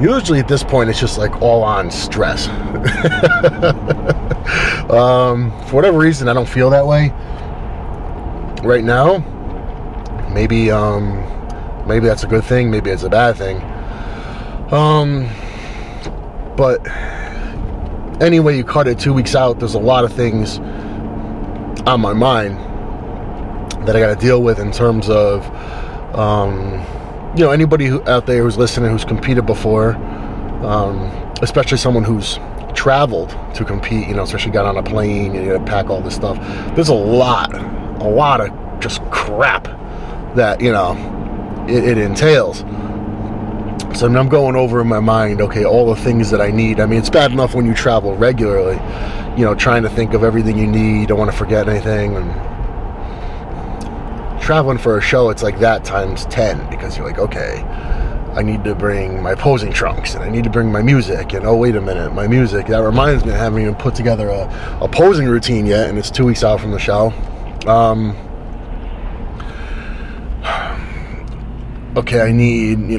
Usually at this point, it's just like all on stress. For whatever reason, I don't feel that way right now. Maybe that's a good thing. Maybe it's a bad thing. But anyway, you cut it 2 weeks out. There's a lot of things on my mind that I got to deal with in terms of, anybody out there who's listening who's competed before, especially someone who's traveled to compete, especially got on a plane and you got to pack all this stuff. There's a lot of just crap that, it entails. So I'm going over in my mind, okay, all the things that I need. I mean, it's bad enough when you travel regularly, trying to think of everything you need, don't want to forget anything. And traveling for a show, it's like that times 10, because you're like, okay, I need to bring my posing trunks, and I need to bring my music, and oh, wait a minute, my music. That reminds me, I haven't even put together a posing routine yet, and it's 2 weeks out from the show. Okay, I need,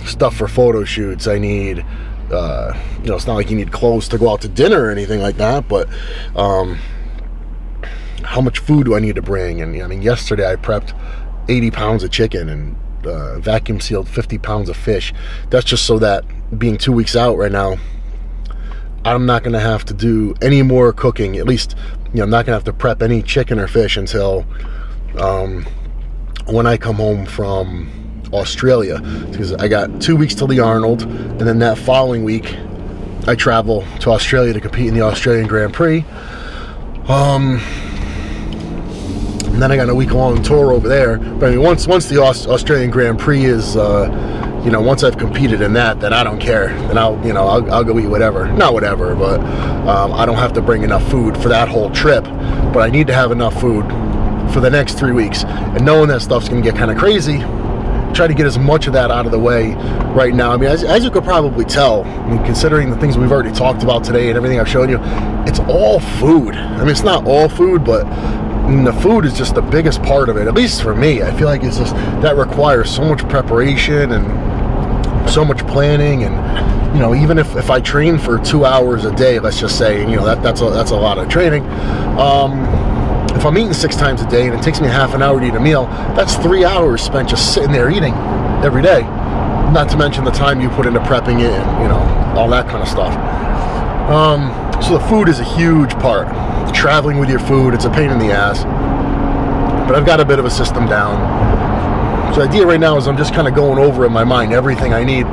stuff for photo shoots. I need, it's not like you need clothes to go out to dinner or anything like that, but how much food do I need to bring? And, yesterday I prepped 80 pounds of chicken and vacuum sealed 50 pounds of fish. That's just so that being 2 weeks out right now, I'm not going to have to do any more cooking. At least, I'm not going to have to prep any chicken or fish until when I come home from Australia, because I got 2 weeks till the Arnold, and then that following week I travel to Australia to compete in the Australian Grand Prix. And then I got a week-long tour over there. But I mean, once the Australian Grand Prix is, once I've competed in that, then I don't care. Then I'll go eat whatever. Not whatever, but I don't have to bring enough food for that whole trip. But I need to have enough food for the next 3 weeks. And knowing that stuff's going to get kind of crazy, try to get as much of that out of the way right now. I mean, as you could probably tell, considering the things we've already talked about today and everything I've shown you, it's all food. I mean, it's not all food, but the food is just the biggest part of it, at least for me. I feel like it's just, that requires so much preparation and so much planning. And, even if I train for 2 hours a day, let's just say, that's a lot of training. If I'm eating 6 times a day and it takes me half an hour to eat a meal, that's 3 hours spent just sitting there eating every day. Not to mention the time you put into prepping it and, all that kind of stuff. So the food is a huge part. Traveling with your food, it's a pain in the ass. But I've got a bit of a system down. So the idea right now is I'm just kind of going over in my mind everything I need.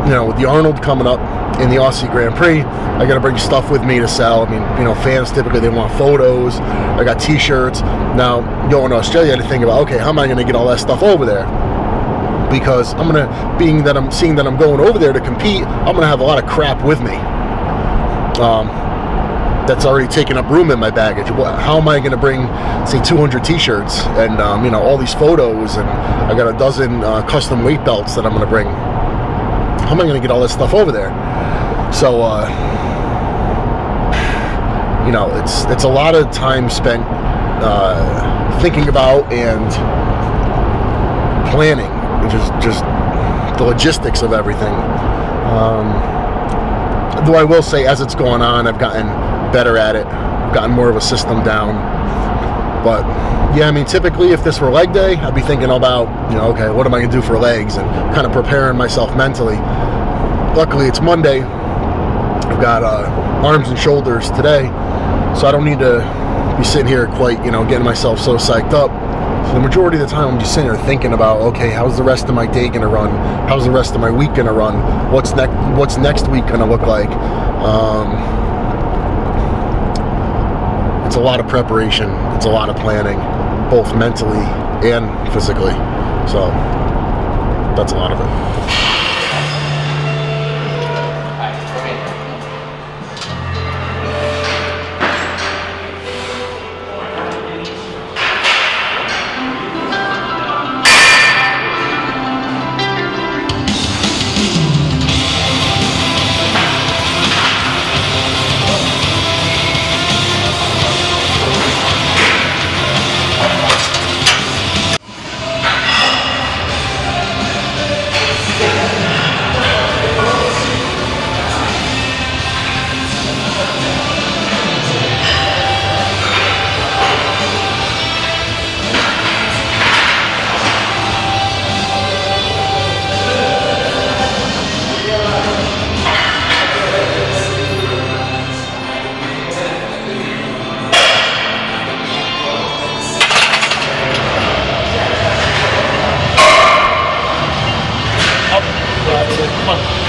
With the Arnold coming up in the Aussie Grand Prix, I got to bring stuff with me to sell. I mean, fans typically, they want photos. I got t-shirts. Now, going to Australia, I had to think about, okay, how am I going to get all that stuff over there? Because being that I'm seeing that I'm going over there to compete, I'm going to have a lot of crap with me. That's already taken up room in my baggage. How am I going to bring, say, 200 t-shirts and, all these photos, and I got a dozen custom weight belts that I'm going to bring. How am I going to get all this stuff over there? So, it's a lot of time spent thinking about and planning, just the logistics of everything. Though I will say, as it's going on, I've gotten better at it. I've gotten more of a system down. But yeah, I mean, typically if this were leg day, I'd be thinking about, okay, what am I going to do for legs, and kind of preparing myself mentally. Luckily, it's Monday. I've got arms and shoulders today, so I don't need to be sitting here quite, getting myself so psyched up. So the majority of the time, I'm just sitting here thinking about, okay, how's the rest of my day going to run? How's the rest of my week going to run? What's next week going to look like? It's a lot of preparation. It's a lot of planning, both mentally and physically. So that's a lot of it. That's it. Come on.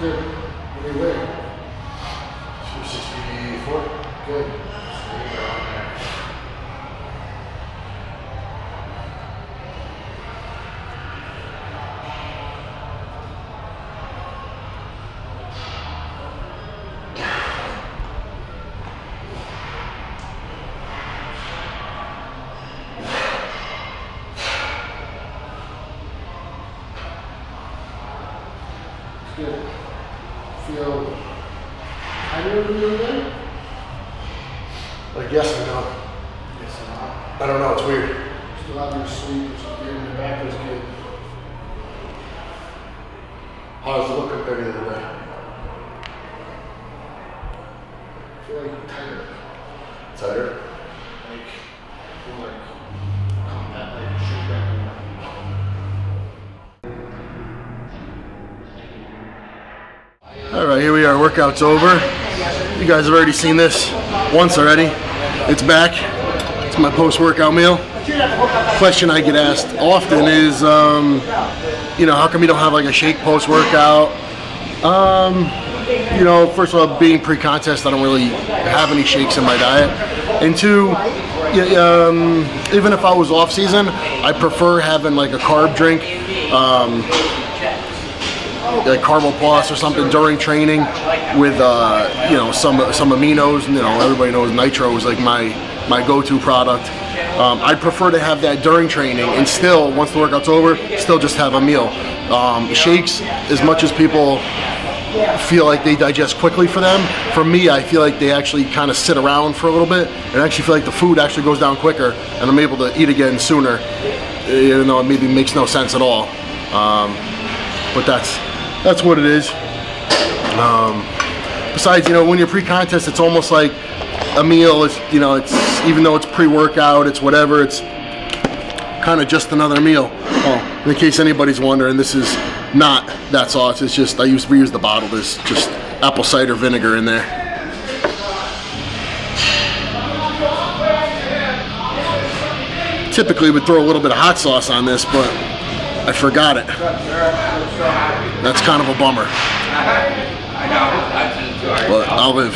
Good. What do you weigh? 264. Good. Good. Feel tighter than the other day? Like yes or no? Yes or no? I don't know, it's weird. Still having your sleep or something in the back is good. How does it look compared to the other day? I feel like tighter. Tighter? Like, I feel like compact, like should back. All right, here we are, workout's over. You guys have already seen this once already. It's back. It's my post-workout meal. Question I get asked often is, you know, how come you don't have like a shake post-workout? You know, first of all, being pre-contest, I don't really have any shakes in my diet. And two, even if I was off-season, I prefer having like a carb drink. Like Carbo Plus or something during training with you know, some aminos. You know, everybody knows nitro is like my go-to product. I prefer to have that during training, and still once the workout's over, still just have a meal. Shakes, as much as people feel like they digest quickly for them, for me I feel like they actually kind of sit around for a little bit and actually feel like the food actually goes down quicker and I'm able to eat again sooner, even though it maybe makes no sense at all. But that's what it is. Besides, you know, when you're pre-contest, it's almost like a meal. It's, you know, it's, even though it's pre-workout, it's whatever, it's kind of just another meal. Oh, in case anybody's wondering, this is not that sauce. It's just, we use the bottle. There's just apple cider vinegar in there. Typically would throw a little bit of hot sauce on this, but I forgot it. That's kind of a bummer. But I'll live.